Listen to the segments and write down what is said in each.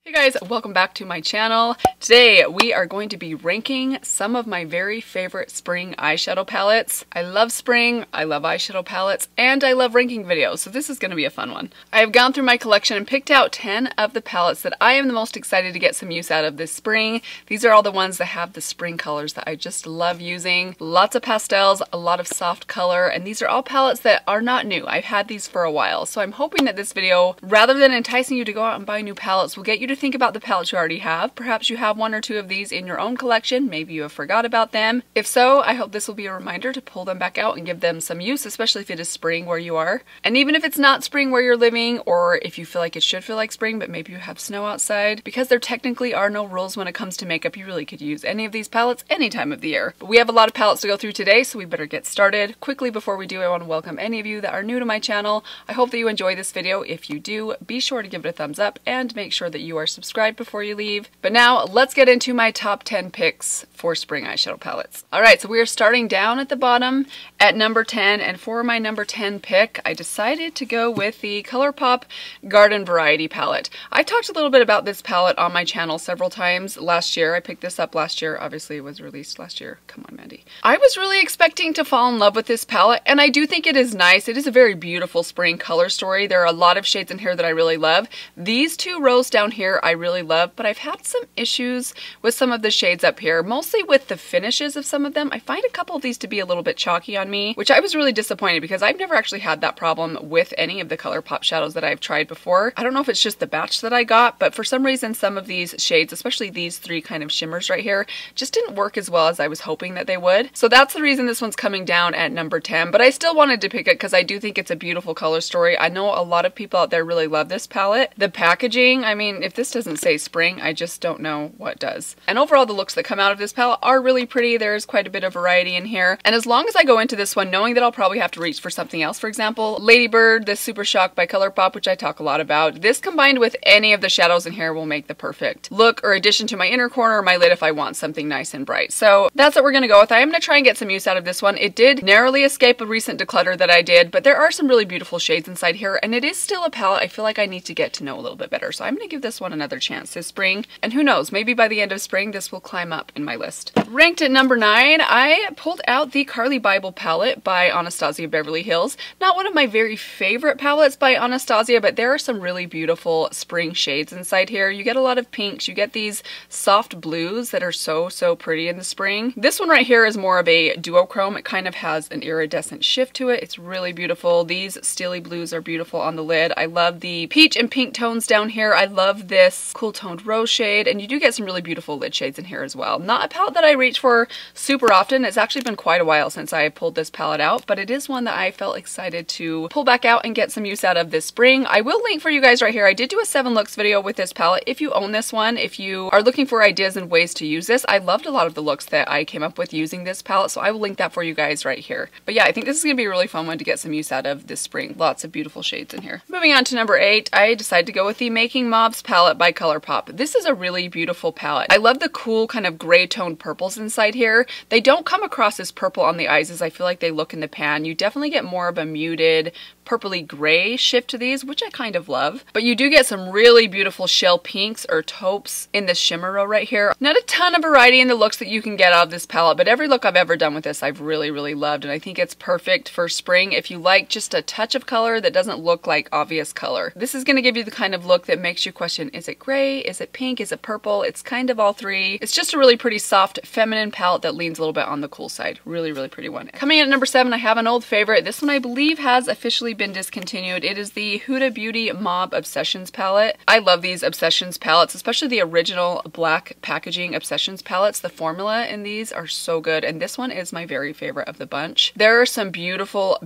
Hey guys, welcome back to my channel. Today we are going to be ranking some of my very favorite spring eyeshadow palettes. I love spring, I love eyeshadow palettes, and I love ranking videos, so this is going to be a fun one. I have gone through my collection and picked out 10 of the palettes that I am the most excited to get some use out of this spring. These are all the ones that have the spring colors that I just love using. Lots of pastels, a lot of soft color, and these are all palettes that are not new. I've had these for a while, so I'm hoping that this video, rather than enticing you to go out and buy new palettes, will get you to think about the palettes you already have. Perhaps you have one or two of these in your own collection. Maybe you have forgot about them. If so, I hope this will be a reminder to pull them back out and give them some use, especially if it is spring where you are. And even if it's not spring where you're living, or if you feel like it should feel like spring, but maybe you have snow outside, because there technically are no rules when it comes to makeup, you really could use any of these palettes any time of the year. But we have a lot of palettes to go through today, so we better get started. Quickly before we do, I want to welcome any of you that are new to my channel. I hope that you enjoy this video. If you do, be sure to give it a thumbs up and make sure that you are subscribed before you leave. But now let's get into my top 10 picks for spring eyeshadow palettes. Alright, so we are starting down at the bottom at number 10, and for my number 10 pick, I decided to go with the ColourPop Garden Variety palette. I talked a little bit about this palette on my channel several times last year. I picked this up last year. Obviously, it was released last year. Come on, Mandy. I was really expecting to fall in love with this palette, and I do think it is nice. It is a very beautiful spring color story. There are a lot of shades in here that I really love. These two rows down here I really love, but I've had some issues with some of the shades up here, mostly with the finishes of some of them. I find a couple of these to be a little bit chalky on me, which I was really disappointed because I've never actually had that problem with any of the ColourPop shadows that I've tried before. I don't know if it's just the batch that I got, but for some reason some of these shades, especially these three kind of shimmers right here, just didn't work as well as I was hoping that they would. So that's the reason this one's coming down at number 10, but I still wanted to pick it because I do think it's a beautiful color story. I know a lot of people out there really love this palette. The packaging, I mean, if this doesn't say spring, I just don't know what does. And overall, the looks that come out of this palette are really pretty. There's quite a bit of variety in here. And as long as I go into this one knowing that I'll probably have to reach for something else, for example, Ladybird, this Super Shock by ColourPop, which I talk a lot about, this combined with any of the shadows in here will make the perfect look or addition to my inner corner or my lid if I want something nice and bright. So that's what we're going to go with. I am going to try and get some use out of this one. It did narrowly escape a recent declutter that I did, but there are some really beautiful shades inside here, and it is still a palette I feel like I need to get to know a little bit better. So I'm going to give this one another chance this spring, and who knows, maybe by the end of spring this will climb up in my list. Ranked at number 9, I pulled out the Carly Bible palette by Anastasia Beverly Hills. Not one of my very favorite palettes by Anastasia, but there are some really beautiful spring shades inside here. You get a lot of pinks, you get these soft blues that are so pretty in the spring. This one right here is more of a duochrome. It kind of has an iridescent shift to it. It's really beautiful. These steely blues are beautiful on the lid. I love the peach and pink tones down here. I love this cool toned rose shade, and you do get some really beautiful lid shades in here as well. Not a palette that I reach for super often. It's actually been quite a while since I pulled this palette out, but it is one that I felt excited to pull back out and get some use out of this spring. I will link for you guys right here. I did do a 7 looks video with this palette. If you own this one, if you are looking for ideas and ways to use this, I loved a lot of the looks that I came up with using this palette, so I will link that for you guys right here. But yeah, I think this is going to be a really fun one to get some use out of this spring. Lots of beautiful shades in here. Moving on to number 8, I decided to go with the Making Mobs palette by ColourPop. This is a really beautiful palette. I love the cool kind of gray toned purples inside here. They don't come across as purple on the eyes as I feel like they look in the pan. You definitely get more of a muted purpley gray shift to these, which I kind of love. But you do get some really beautiful shell pinks or taupes in this shimmer row right here. Not a ton of variety in the looks that you can get out of this palette, but every look I've ever done with this I've really loved, and I think it's perfect for spring if you like just a touch of color that doesn't look like obvious color. This is going to give you the kind of look that makes you question, is it gray? Is it pink? Is it purple? It's kind of all three. It's just a really pretty soft feminine palette that leans a little bit on the cool side. Really pretty one. Coming in at number 7, I have an old favorite. This one I believe has officially been discontinued. It is the Huda Beauty Mob Obsessions palette. I love these Obsessions palettes, especially the original black packaging Obsessions palettes. The formula in these are so good, and this one is my very favorite of the bunch. There are some beautiful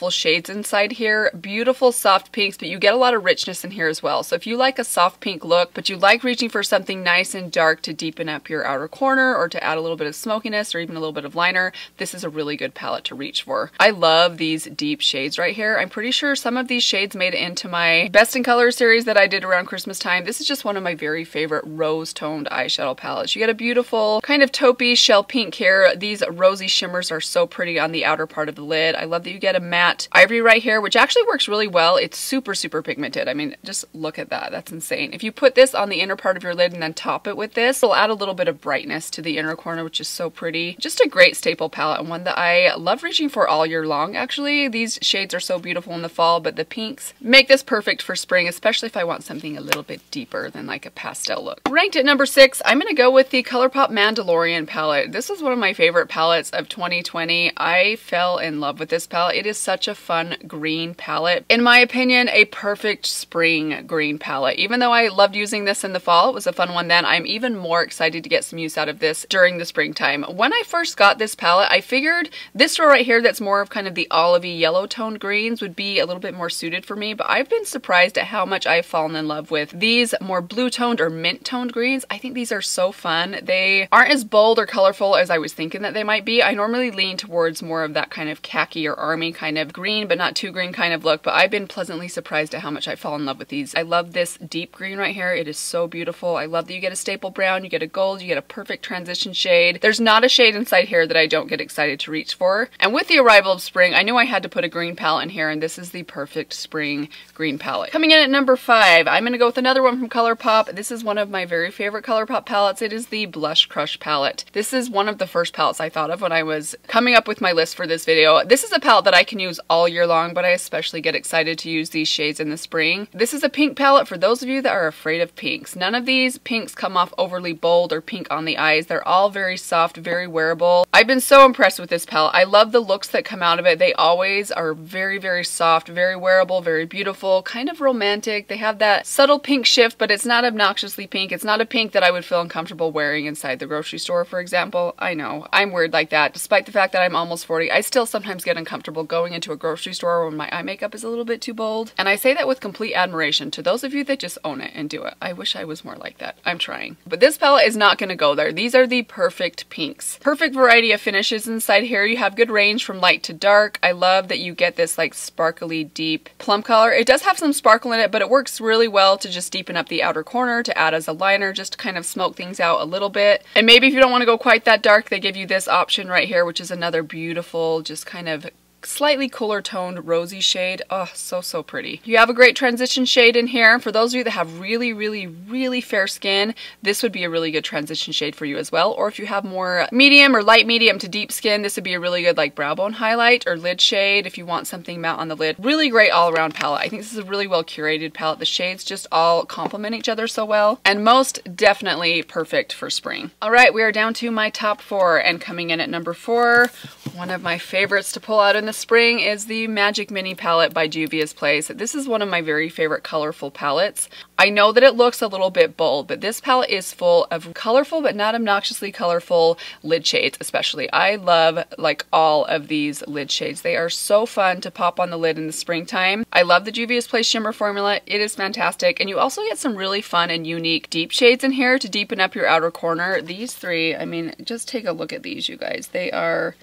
shades inside here. Beautiful soft pinks, but you get a lot of richness in here as well. So if you like a soft pink look, but you like reaching for something nice and dark to deepen up your outer corner or to add a little bit of smokiness or even a little bit of liner, this is a really good palette to reach for. I love these deep shades right here. I'm pretty pretty sure some of these shades made it into my Best in Color series that I did around Christmas time. This is just one of my very favorite rose toned eyeshadow palettes. You get a beautiful kind of taupey shell pink here. These rosy shimmers are so pretty on the outer part of the lid. I love that you get a matte ivory right here, which actually works really well. It's super, super pigmented. I mean, just look at that. That's insane. If you put this on the inner part of your lid and then top it with this, it'll add a little bit of brightness to the inner corner, which is so pretty. Just a great staple palette and one that I love reaching for all year long, actually. These shades are so beautiful in the fall, but the pinks make this perfect for spring, especially if I want something a little bit deeper than like a pastel look. Ranked at number 6, I'm gonna go with the ColourPop Mandalorian palette. This is one of my favorite palettes of 2020. I fell in love with this palette. It is such a fun green palette. In my opinion, a perfect spring green palette. Even though I loved using this in the fall, it was a fun one then, I'm even more excited to get some use out of this during the springtime. When I first got this palette, I figured this row right here that's more of kind of the olivey yellow toned greens would be a little bit more suited for me, but I've been surprised at how much I've fallen in love with these more blue toned or mint toned greens. I think these are so fun. They aren't as bold or colorful as I was thinking that they might be. I normally lean towards more of that kind of khaki or army kind of green, but not too green kind of look, but I've been pleasantly surprised at how much I fall in love with these. I love this deep green right here. It is so beautiful. I love that you get a staple brown, you get a gold, you get a perfect transition shade. There's not a shade inside here that I don't get excited to reach for. And with the arrival of spring, I knew I had to put a green palette in here, and this is the perfect spring green palette. Coming in at number 5, I'm gonna go with another one from ColourPop. This is one of my very favorite ColourPop palettes. It is the Blush Crush palette. This is one of the first palettes I thought of when I was coming up with my list for this video. This is a palette that I can use all year long, but I especially get excited to use these shades in the spring. This is a pink palette for those of you that are afraid of pinks. None of these pinks come off overly bold or pink on the eyes. They're all very soft, very wearable. I've been so impressed with this palette. I love the looks that come out of it. They always are very, very soft, very wearable, very beautiful, kind of romantic. They have that subtle pink shift, but it's not obnoxiously pink. It's not a pink that I would feel uncomfortable wearing inside the grocery store, for example. I know, I'm weird like that. Despite the fact that I'm almost 40, I still sometimes get uncomfortable going into a grocery store when my eye makeup is a little bit too bold. And I say that with complete admiration to those of you that just own it and do it. I wish I was more like that. I'm trying. But this palette is not going to go there. These are the perfect pinks. Perfect variety of finishes inside here. You have good range from light to dark. I love that you get this like sparkly deep plum color. It does have some sparkle in it, but it works really well to just deepen up the outer corner, to add as a liner, just to kind of smoke things out a little bit. And maybe if you don't want to go quite that dark, they give you this option right here, which is another beautiful, just kind of slightly cooler toned rosy shade. Oh, so, so pretty. You have a great transition shade in here. For those of you that have really, really, really fair skin, this would be a really good transition shade for you as well. Or if you have more medium or light medium to deep skin, this would be a really good like brow bone highlight or lid shade if you want something matte on the lid. Really great all around palette. I think this is a really well curated palette. The shades just all complement each other so well, and most definitely perfect for spring. All right, we are down to my top 4, and coming in at number 4, one of my favorites to pull out in the spring is the Magic Mini palette by Juvia's Place. This is one of my very favorite colorful palettes. I know that it looks a little bit bold, but this palette is full of colorful but not obnoxiously colorful lid shades especially. I love like all of these lid shades. They are so fun to pop on the lid in the springtime. I love the Juvia's Place shimmer formula. It is fantastic, and you also get some really fun and unique deep shades in here to deepen up your outer corner. These 3, I mean, just take a look at these, you guys. They are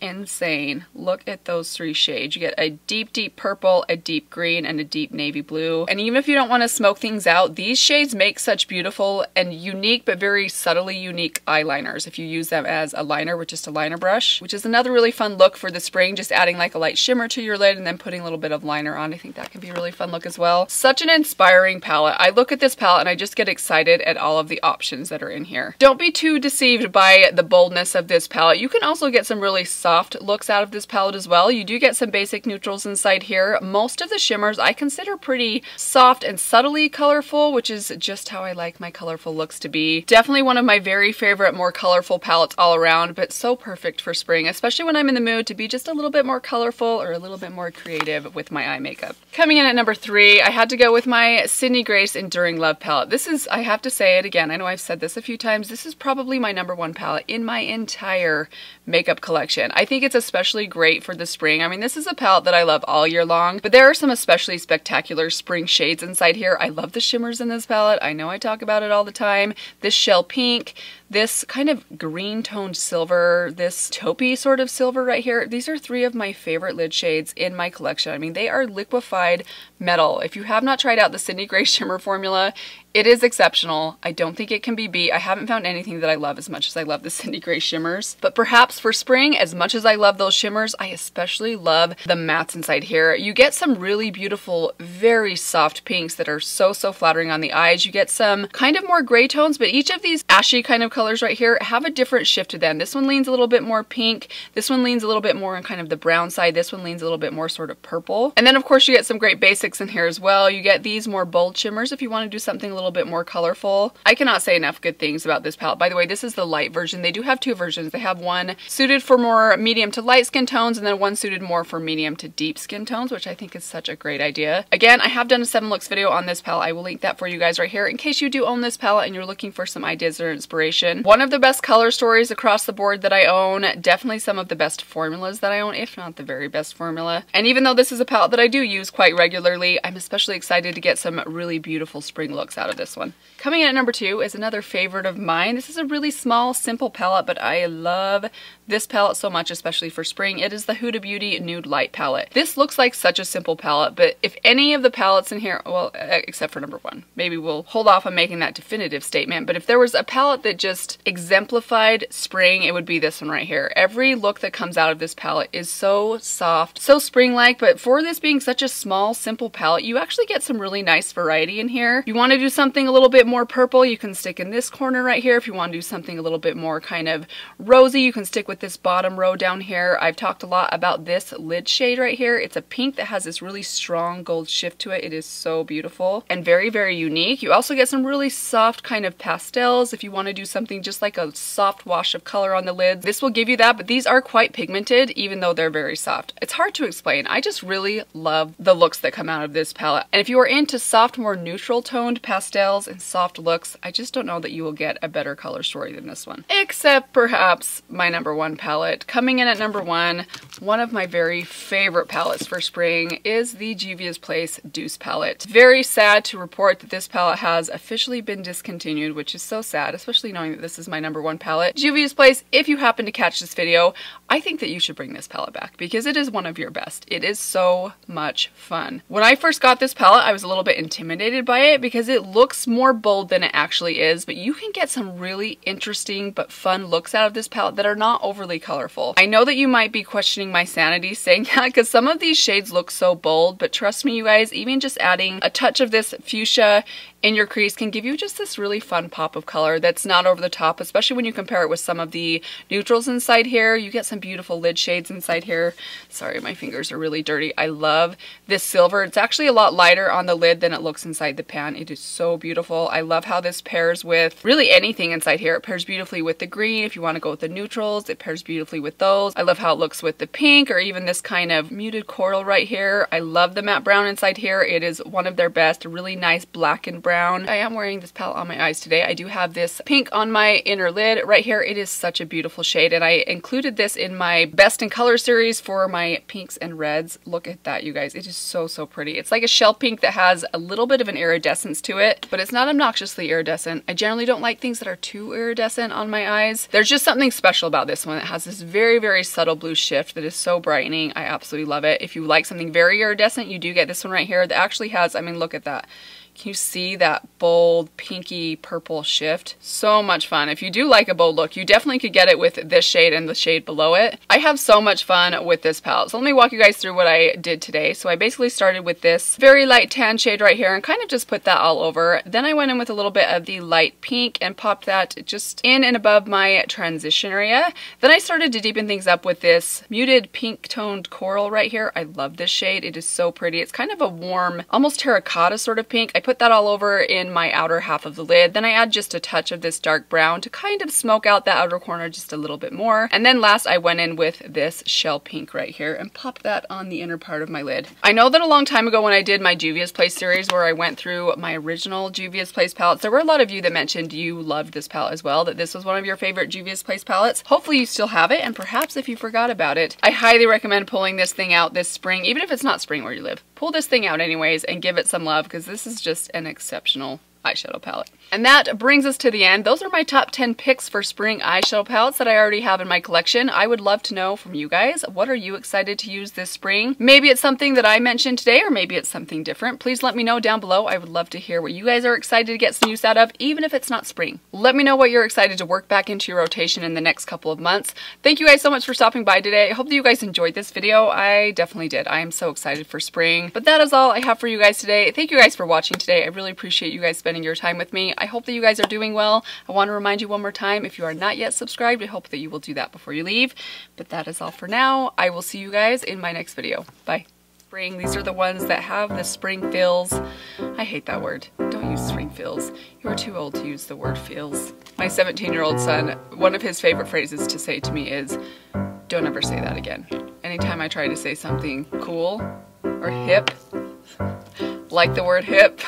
insane. Look at those 3 shades. You get a deep, deep purple, a deep green, and a deep navy blue. And even if you don't want to smoke things out, these shades make such beautiful and unique but very subtly unique eyeliners if you use them as a liner with just a liner brush, which is another really fun look for the spring, just adding like a light shimmer to your lid and then putting a little bit of liner on. I think that can be a really fun look as well. Such an inspiring palette. I look at this palette and I just get excited at all of the options that are in here. Don't be too deceived by the boldness of this palette. You can also get some really soft looks out of this palette as well. You do get some basic neutrals inside here. Most of the shimmers I consider pretty soft and subtly colorful, which is just how I like my colorful looks to be. Definitely one of my very favorite more colorful palettes all around, but so perfect for spring, especially when I'm in the mood to be just a little bit more colorful or a little bit more creative with my eye makeup. Coming in at number 3, I had to go with my Sydney Grace Enduring Love palette. This is, I have to say it again, I know I've said this a few times, this is probably my number 1 palette in my entire makeup collection. I think it's especially great for the spring. I mean, this is a palette that I love all year long, but there are some especially spectacular spring shades inside here. I love the shimmers in this palette. I know I talk about it all the time. This shell pink, this kind of green toned silver, this taupey sort of silver right here. These are three of my favorite lid shades in my collection. I mean, they are liquefied metal. If you have not tried out the Sydney Gray shimmer formula, it is exceptional. I don't think it can be beat. I haven't found anything that I love as much as I love the Sydney Gray shimmers. But perhaps for spring, as much as I love those shimmers, I especially love the mattes inside here. You get some really beautiful, very soft pinks that are so flattering on the eyes. You get some kind of more gray tones, but each of these ashy kind of colors right here have a different shift to them. This one leans a little bit more pink. This one leans a little bit more on kind of the brown side. This one leans a little bit more sort of purple. And then of course you get some great basics in here as well. You get these more bold shimmers if you want to do something a little bit more colorful. I cannot say enough good things about this palette. By the way, this is the light version. They do have two versions. They have one suited for more medium to light skin tones and then one suited more for medium to deep skin tones, which I think is such a great idea. Again, I have done a 7 looks video on this palette. I will link that for you guys right here in case you do own this palette and you're looking for some ideas or inspiration. One of the best color stories across the board that I own. Definitely some of the best formulas that I own, if not the very best formula. And even though this is a palette that I do use quite regularly, I'm especially excited to get some really beautiful spring looks out of this one. Coming in at number 2 is another favorite of mine. This is a really small, simple palette, but I love this palette so much, especially for spring. It is the Huda Beauty Nude Light palette. This looks like such a simple palette, but if any of the palettes in here, well, except for number 1, maybe we'll hold off on making that definitive statement, but if there was a palette that just exemplified spring, it would be this one right here. Every look that comes out of this palette is so soft, so spring-like, but for this being such a small, simple palette, you actually get some really nice variety in here. If you want to do something a little bit more purple, you can stick in this corner right here. If you want to do something a little bit more kind of rosy, you can stick with this bottom row down here. I've talked a lot about this lid shade right here. It's a pink that has this really strong gold shift to it. It is so beautiful and very unique. You also get some really soft kind of pastels if you want to do something just like a soft wash of color on the lids. This will give you that, but these are quite pigmented even though they're very soft. It's hard to explain. I just really love the looks that come out of this palette. And if you are into soft, more neutral toned pastels and soft looks, I just don't know that you will get a better color story than this one. Except perhaps my number 1 palette. Coming in at number 1, one of my very favorite palettes for spring is the Juvia's Place Deuce palette. Very sad to report that this palette has officially been discontinued, which is so sad, especially knowing that this is my number 1 palette. Juvia's Place, if you happen to catch this video, I think that you should bring this palette back because it is one of your best. It is so much fun. When I first got this palette, I was a little bit intimidated by it because it looks more bold than it actually is, but you can get some really interesting but fun looks out of this palette that are not overly colorful. I know that you might be questioning my sanity saying that because some of these shades look so bold, but trust me you guys, even just adding a touch of this fuchsia in your crease can give you just this really fun pop of color that's not over the top, especially when you compare it with some of the neutrals inside here. You get some beautiful lid shades inside here. Sorry, my fingers are really dirty. I love this silver. It's actually a lot lighter on the lid than it looks inside the pan. It is so beautiful. I love how this pairs with really anything inside here. It pairs beautifully with the green. If you want to go with the neutrals, it pairs beautifully with those. I love how it looks with the pink or even this kind of muted coral right here. I love the matte brown inside here. It is one of their best. A really nice black and brown. I am wearing this palette on my eyes today. I do have this pink on my inner lid right here. It is such a beautiful shade and I included this in my best in color series for my pinks and reds. Look at that, you guys. It is so pretty. It's like a shell pink that has a little bit of an iridescence to it, but it's not obnoxiously iridescent. I generally don't like things that are too iridescent on my eyes. There's just something special about this one. It has this very subtle blue shift that is so brightening. I absolutely love it. If you like something very iridescent, you do get this one right here that actually has, I mean, look at that. Can you see that bold pinky purple shift? So much fun. If you do like a bold look, you definitely could get it with this shade and the shade below it. I have so much fun with this palette. So let me walk you guys through what I did today. So I basically started with this very light tan shade right here and kind of just put that all over. Then I went in with a little bit of the light pink and popped that just in and above my transition area. Then I started to deepen things up with this muted pink toned coral right here. I love this shade. It is so pretty. It's kind of a warm, almost terracotta sort of pink. I put put that all over in my outer half of the lid. Then I add just a touch of this dark brown to kind of smoke out the outer corner just a little bit more. And then last I went in with this shell pink right here and popped that on the inner part of my lid. I know that a long time ago when I did my Juvia's Place series where I went through my original Juvia's Place palettes, there were a lot of you that mentioned you loved this palette as well, that this was one of your favorite Juvia's Place palettes. Hopefully you still have it, and perhaps if you forgot about it, I highly recommend pulling this thing out this spring, even if it's not spring where you live. Pull this thing out anyways and give it some love, because this is just an exceptional eyeshadow palette. And that brings us to the end. Those are my top 10 picks for spring eyeshadow palettes that I already have in my collection. I would love to know from you guys, what are you excited to use this spring? Maybe it's something that I mentioned today, or maybe it's something different. Please let me know down below. I would love to hear what you guys are excited to get some use out of, even if it's not spring. Let me know what you're excited to work back into your rotation in the next couple of months. Thank you guys so much for stopping by today. I hope that you guys enjoyed this video. I definitely did. I am so excited for spring. But that is all I have for you guys today. Thank you guys for watching today. I really appreciate you guys spending your time with me. I hope that you guys are doing well. I want to remind you one more time, if you are not yet subscribed, I hope that you will do that before you leave. But that is all for now. I will see you guys in my next video. Bye. Spring, these are the ones that have the spring feels. I hate that word. Don't use spring feels. You're too old to use the word feels. My 17-year-old son, one of his favorite phrases to say to me is, don't ever say that again. Anytime I try to say something cool or hip, like the word hip,